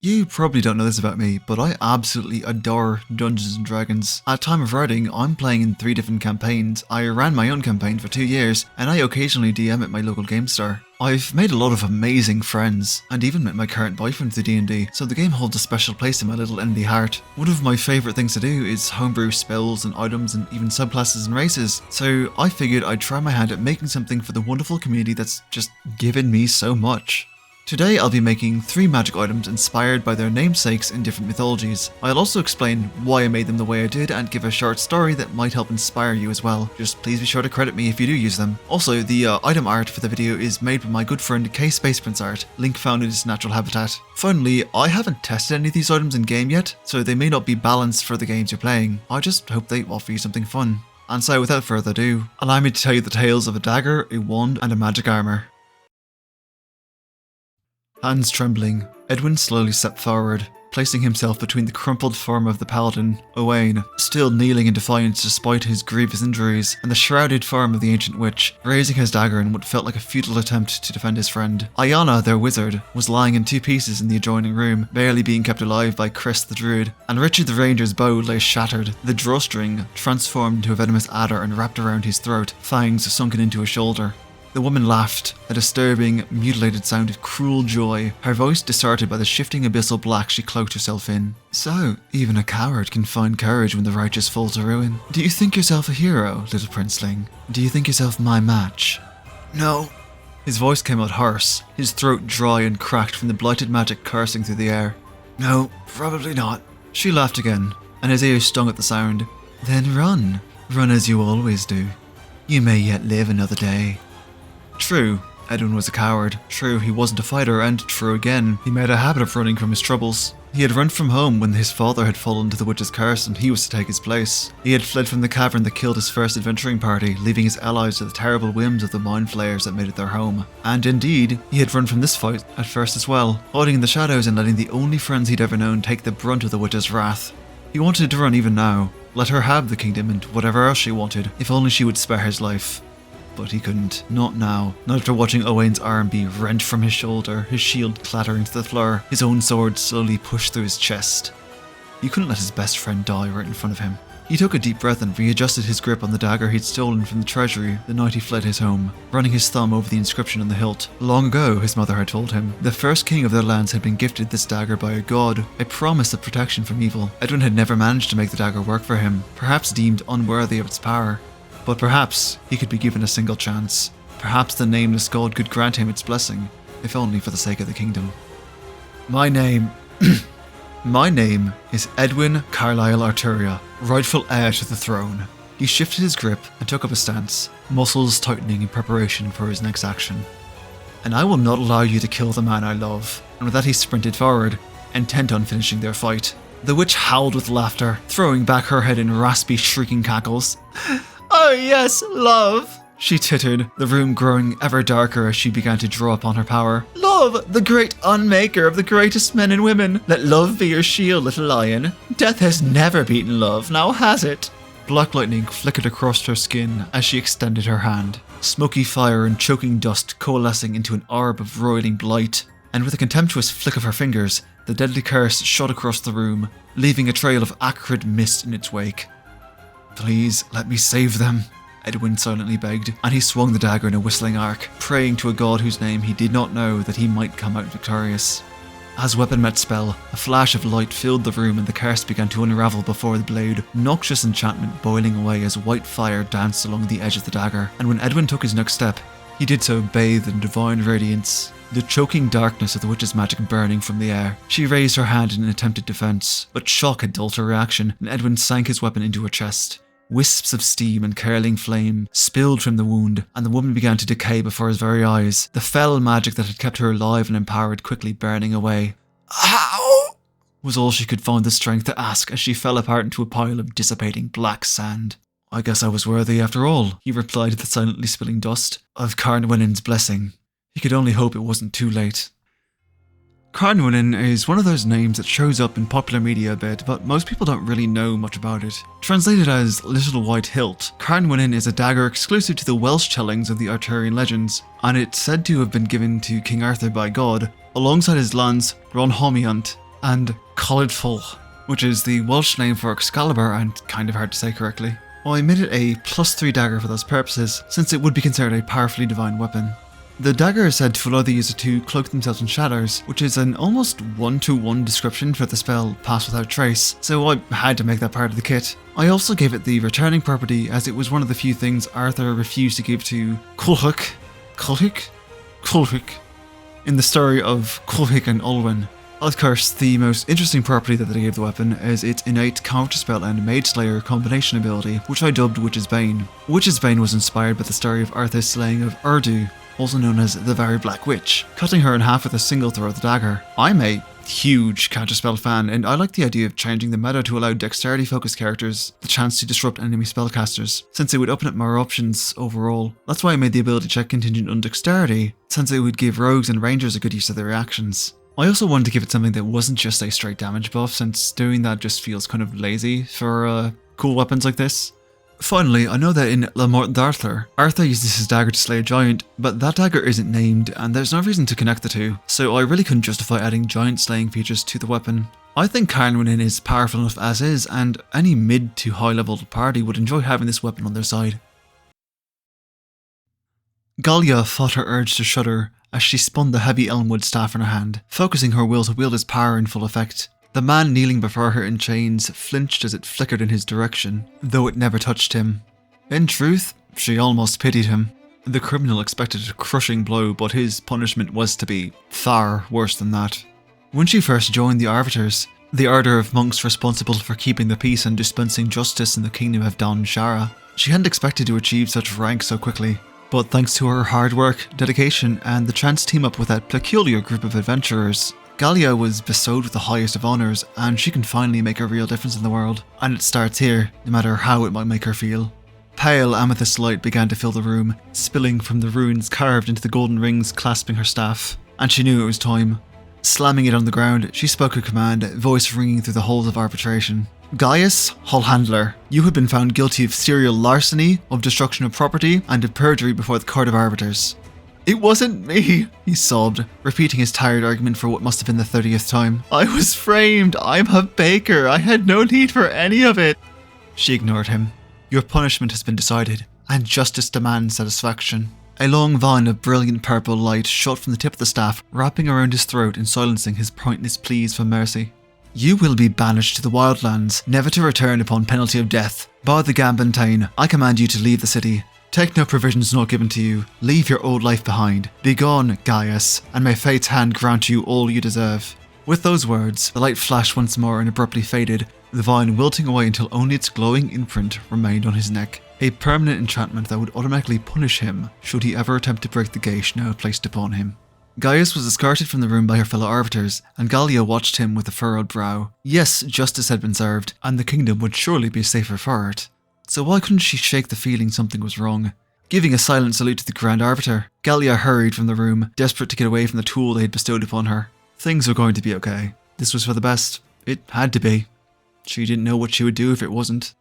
You probably don't know this about me, but I absolutely adore Dungeons & Dragons. At time of writing, I'm playing in 3 different campaigns. I ran my own campaign for 2 years, and I occasionally DM at my local game store. I've made a lot of amazing friends, and even met my current boyfriend through D&D, so the game holds a special place in my little indie heart. One of my favourite things to do is homebrew spells and items and even subclasses and races, so I figured I'd try my hand at making something for the wonderful community that's just given me so much. Today I'll be making 3 magic items inspired by their namesakes in different mythologies. I'll also explain why I made them the way I did and give a short story that might help inspire you as well. Just please be sure to credit me if you do use them. Also, the item art for the video is made by my good friend Kayspaceprinceart, link found in his natural habitat. Finally, I haven't tested any of these items in game yet, so they may not be balanced for the games you're playing. I just hope they offer you something fun. And so without further ado, allow me to tell you the tales of a dagger, a wand and a magic armour. Hands trembling, Edwin slowly stepped forward, placing himself between the crumpled form of the paladin, Owain, still kneeling in defiance despite his grievous injuries, and the shrouded form of the ancient witch, raising his dagger in what felt like a futile attempt to defend his friend. Ayanna, their wizard, was lying in 2 pieces in the adjoining room, barely being kept alive by Chris the druid, and Richard the ranger's bow lay shattered, the drawstring transformed into a venomous adder and wrapped around his throat, fangs sunken into his shoulder. The woman laughed, a disturbing, mutilated sound of cruel joy, her voice distorted by the shifting abyssal black she cloaked herself in. So, even a coward can find courage when the righteous fall to ruin. Do you think yourself a hero, little princeling? Do you think yourself my match? No. His voice came out hoarse, his throat dry and cracked from the blighted magic coursing through the air. No, probably not. She laughed again, and his ears stung at the sound. Then run. Run as you always do. You may yet live another day. True, Edwin was a coward. True, he wasn't a fighter, and true again, he made a habit of running from his troubles. He had run from home when his father had fallen to the witch's curse and he was to take his place. He had fled from the cavern that killed his first adventuring party, leaving his allies to the terrible whims of the mind flayers that made it their home. And indeed, he had run from this fight at first as well, hiding in the shadows and letting the only friends he'd ever known take the brunt of the witch's wrath. He wanted to run even now, let her have the kingdom and whatever else she wanted, if only she would spare his life. But he couldn't. Not now. Not after watching Owain's arm be rent from his shoulder, his shield clattering to the floor, his own sword slowly pushed through his chest. He couldn't let his best friend die right in front of him. He took a deep breath and readjusted his grip on the dagger he'd stolen from the treasury the night he fled his home, running his thumb over the inscription on the hilt. Long ago, his mother had told him, the first king of their lands had been gifted this dagger by a god, a promise of protection from evil. Edwin had never managed to make the dagger work for him, perhaps deemed unworthy of its power. But perhaps he could be given a single chance. Perhaps the nameless god could grant him its blessing, if only for the sake of the kingdom. My name is Edwin Carlisle Arturia, rightful heir to the throne. He shifted his grip and took up a stance, muscles tightening in preparation for his next action. And I will not allow you to kill the man I love. And with that he sprinted forward, intent on finishing their fight. The witch howled with laughter, throwing back her head in raspy, shrieking cackles. Oh yes, love, she tittered, the room growing ever darker as she began to draw upon her power. Love, the great unmaker of the greatest men and women. Let love be your shield, little lion. Death has never beaten love, now has it? Black lightning flickered across her skin as she extended her hand, smoky fire and choking dust coalescing into an orb of roiling blight. And with a contemptuous flick of her fingers, the deadly curse shot across the room, leaving a trail of acrid mist in its wake. Please, let me save them, Edwin silently begged, and he swung the dagger in a whistling arc, praying to a god whose name he did not know that he might come out victorious. As weapon met spell, a flash of light filled the room and the curse began to unravel before the blade, noxious enchantment boiling away as white fire danced along the edge of the dagger, and when Edwin took his next step, he did so bathed in divine radiance, the choking darkness of the witch's magic burning from the air. She raised her hand in an attempted defense, but shock had dulled her reaction, and Edwin sank his weapon into her chest. Wisps of steam and curling flame spilled from the wound, and the woman began to decay before his very eyes, the fell magic that had kept her alive and empowered quickly burning away. How? Was all she could find the strength to ask as she fell apart into a pile of dissipating black sand. I guess I was worthy after all, he replied to the silently spilling dust, of Carnwennan's blessing. He could only hope it wasn't too late. Carnwennan is one of those names that shows up in popular media a bit, but most people don't really know much about it. Translated as Little White Hilt, Carnwennan is a dagger exclusive to the Welsh tellings of the Arthurian legends, and it's said to have been given to King Arthur by God, alongside his lance Ronhomiant, and Colidful, which is the Welsh name for Excalibur and kind of hard to say correctly. I made it a +3 dagger for those purposes, since it would be considered a powerfully divine weapon. The dagger is said to allow the user to cloak themselves in shadows, which is an almost one-to-one description for the spell Pass Without Trace, so I had to make that part of the kit. I also gave it the returning property, as it was one of the few things Arthur refused to give to Culhwch in the story of Culhwch and Olwen. Of course, the most interesting property that they gave the weapon is its innate counterspell and Mageslayer combination ability, which I dubbed Witch's Bane. Witch's Bane was inspired by the story of Arthur's slaying of Urdu, also known as the Very Black Witch, cutting her in half with a single throw of the dagger. I'm a huge counterspell fan, and I like the idea of changing the meta to allow dexterity-focused characters the chance to disrupt enemy spellcasters, since it would open up more options overall. That's why I made the ability check contingent on dexterity, since it would give rogues and rangers a good use of their reactions. I also wanted to give it something that wasn't just a straight damage buff, since doing that just feels kind of lazy for cool weapons like this. Finally, I know that in La Mort d'Arthur, Arthur uses his dagger to slay a giant, but that dagger isn't named, and there's no reason to connect the two, so I really couldn't justify adding giant slaying features to the weapon. I think Carnwennan is powerful enough as is, and any mid to high level party would enjoy having this weapon on their side. Gallia fought her urge to shudder as she spun the heavy elmwood staff in her hand, focusing her will to wield its power in full effect. The man kneeling before her in chains flinched as it flickered in his direction, though it never touched him. In truth, she almost pitied him. The criminal expected a crushing blow, but his punishment was to be far worse than that. When she first joined the Arbiters, the order of monks responsible for keeping the peace and dispensing justice in the kingdom of Don Shara, she hadn't expected to achieve such rank so quickly. But thanks to her hard work, dedication, and the chance to team up with that peculiar group of adventurers, Gallia was bestowed with the highest of honours, and she can finally make a real difference in the world. And it starts here, no matter how it might make her feel. Pale amethyst light began to fill the room, spilling from the runes carved into the golden rings clasping her staff, and she knew it was time. Slamming it on the ground, she spoke a command, voice ringing through the halls of arbitration. Gaius, Hall Handler, you have been found guilty of serial larceny, of destruction of property, and of perjury before the Court of Arbiters. It wasn't me, he sobbed, repeating his tired argument for what must have been the 30th time. I was framed. I'm a baker. I had no need for any of it. She ignored him. Your punishment has been decided, and justice demands satisfaction. A long vine of brilliant purple light shot from the tip of the staff, wrapping around his throat and silencing his pointless pleas for mercy. You will be banished to the wildlands, never to return upon penalty of death. By the Gambanteinn, I command you to leave the city. Take no provisions not given to you. Leave your old life behind. Begone, Gaius, and may fate's hand grant you all you deserve. With those words, the light flashed once more and abruptly faded, the vine wilting away until only its glowing imprint remained on his neck. A permanent enchantment that would automatically punish him should he ever attempt to break the gage now placed upon him. Gaius was escorted from the room by her fellow arbiters, and Gallia watched him with a furrowed brow. Yes, justice had been served, and the kingdom would surely be safer for it. So why couldn't she shake the feeling something was wrong? Giving a silent salute to the Grand Arbiter, Gallia hurried from the room, desperate to get away from the tool they had bestowed upon her. Things were going to be okay. This was for the best. It had to be. She didn't know what she would do if it wasn't.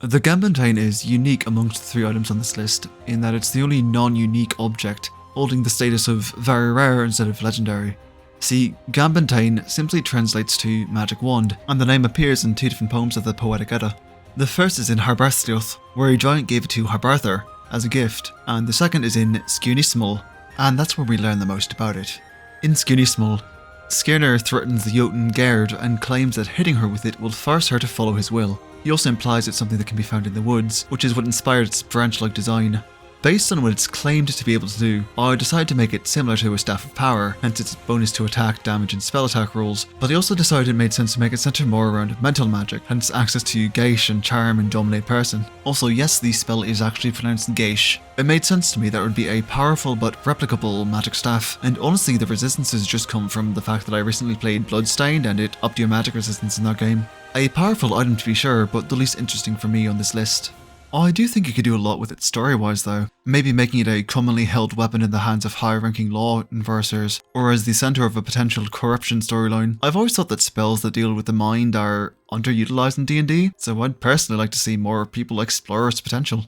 The Gambanteinn is unique amongst the 3 items on this list, in that it's the only non-unique object, holding the status of very rare instead of legendary. See, Gambanteinn simply translates to magic wand, and the name appears in 2 different poems of the Poetic Edda. The first is in Harbarthstioth, where a giant gave it to Harbarthur as a gift, and the second is in Skirnismal, and that's where we learn the most about it. In Skirnismal, Skirnir threatens the Jotun Gerd and claims that hitting her with it will force her to follow his will. He also implies it's something that can be found in the woods, which is what inspired its branch-like design. Based on what it's claimed to be able to do, I decided to make it similar to a Staff of Power, hence its bonus to attack, damage and spell attack rolls, but I also decided it made sense to make it centre more around mental magic, hence access to Geish and Charm and Dominate Person. Also, yes, the spell is actually pronounced Geish. It made sense to me that it would be a powerful but replicable magic staff, and honestly the resistances just come from the fact that I recently played Bloodstained and it upped your magic resistance in that game. A powerful item to be sure, but the least interesting for me on this list. I do think you could do a lot with it story-wise though, maybe making it a commonly held weapon in the hands of high-ranking law enforcers, or as the centre of a potential corruption storyline. I've always thought that spells that deal with the mind are underutilised in D&D, so I'd personally like to see more people explore its potential.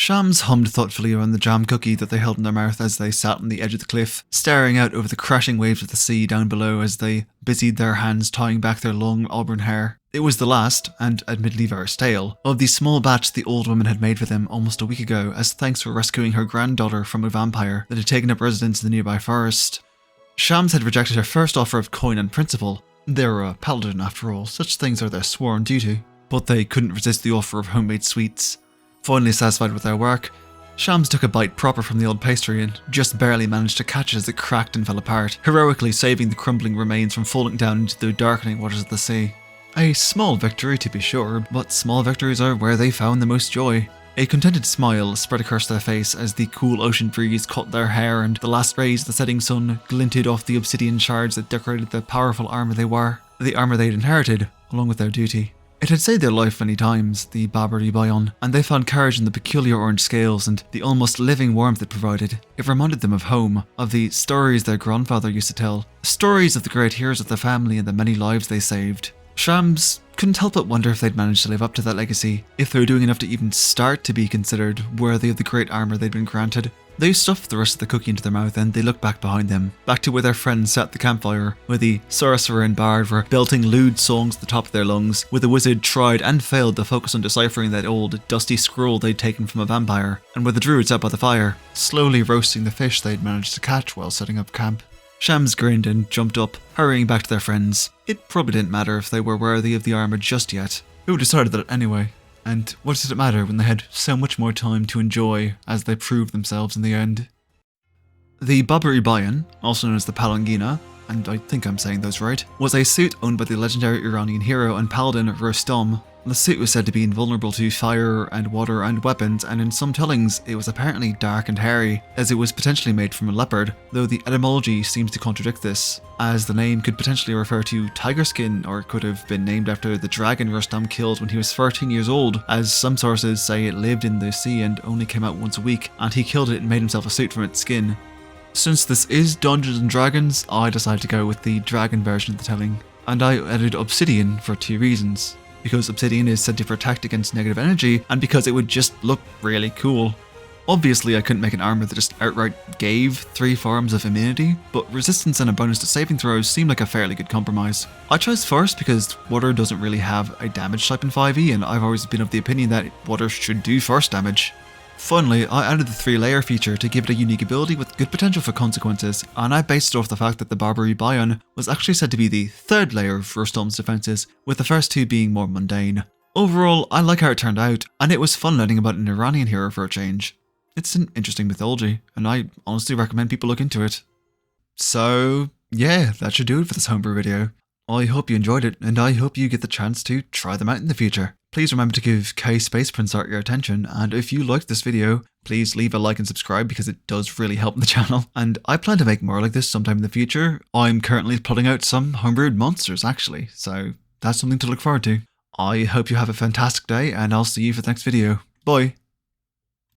Shams hummed thoughtfully around the jam cookie that they held in their mouth as they sat on the edge of the cliff, staring out over the crashing waves of the sea down below as they busied their hands tying back their long auburn hair. It was the last, and admittedly very stale, of the small batch the old woman had made for them almost a week ago as thanks for rescuing her granddaughter from a vampire that had taken up residence in the nearby forest. Shams had rejected her first offer of coin and principal. They were a paladin after all, such things are their sworn duty. But they couldn't resist the offer of homemade sweets. Finally satisfied with their work, Shams took a bite proper from the old pastry and just barely managed to catch it as it cracked and fell apart, heroically saving the crumbling remains from falling down into the darkening waters of the sea. A small victory to be sure, but small victories are where they found the most joy. A contented smile spread across their face as the cool ocean breeze caught their hair and the last rays of the setting sun glinted off the obsidian shards that decorated the powerful armour they wore, the armour they'd inherited, along with their duty. It had saved their life many times, the Babr-e Bayan, and they found courage in the peculiar orange scales and the almost living warmth it provided. It reminded them of home, of the stories their grandfather used to tell, stories of the great heroes of the family and the many lives they saved. Shams couldn't help but wonder if they'd managed to live up to that legacy, if they were doing enough to even start to be considered worthy of the great armour they'd been granted. They stuffed the rest of the cookie into their mouth and they looked back behind them, back to where their friends sat at the campfire, where the sorcerer and bard were belting lewd songs at the top of their lungs, where the wizard tried and failed to focus on deciphering that old, dusty scroll they'd taken from a vampire, and where the druid sat by the fire, slowly roasting the fish they'd managed to catch while setting up camp. Shams grinned and jumped up, hurrying back to their friends. It probably didn't matter if they were worthy of the armour just yet. Who decided that anyway? And what did it matter when they had so much more time to enjoy as they proved themselves in the end? The Babr-e Bayan, also known as the Palangina, and I think I'm saying those right, was a suit owned by the legendary Iranian hero and paladin Rustam. The suit was said to be invulnerable to fire and water and weapons, and in some tellings it was apparently dark and hairy, as it was potentially made from a leopard, though the etymology seems to contradict this, as the name could potentially refer to tiger skin, or it could have been named after the dragon Rustam killed when he was 13 years old, as some sources say it lived in the sea and only came out once a week, and he killed it and made himself a suit from its skin. Since this is Dungeons & Dragons, I decided to go with the dragon version of the telling, and I added obsidian for 2 reasons. Because obsidian is said to protect against negative energy, and because it would just look really cool. Obviously I couldn't make an armour that just outright gave 3 forms of immunity, but resistance and a bonus to saving throws seemed like a fairly good compromise. I chose force because water doesn't really have a damage type in 5e, and I've always been of the opinion that water should do force damage. Finally, I added the 3-layer feature to give it a unique ability with good potential for consequences, and I based it off the fact that the Babr-e Bayan was actually said to be the 3rd layer of Rustam's defences, with the first 2 being more mundane. Overall, I like how it turned out, and it was fun learning about an Iranian hero for a change. It's an interesting mythology, and I honestly recommend people look into it. So, yeah, that should do it for this homebrew video. I hope you enjoyed it, and I hope you get the chance to try them out in the future. Please remember to give Kayspaceprinceart your attention, and if you liked this video, please leave a like and subscribe because it does really help the channel. And I plan to make more like this sometime in the future. I'm currently plotting out some homebrewed monsters actually, so that's something to look forward to. I hope you have a fantastic day, and I'll see you for the next video. Bye!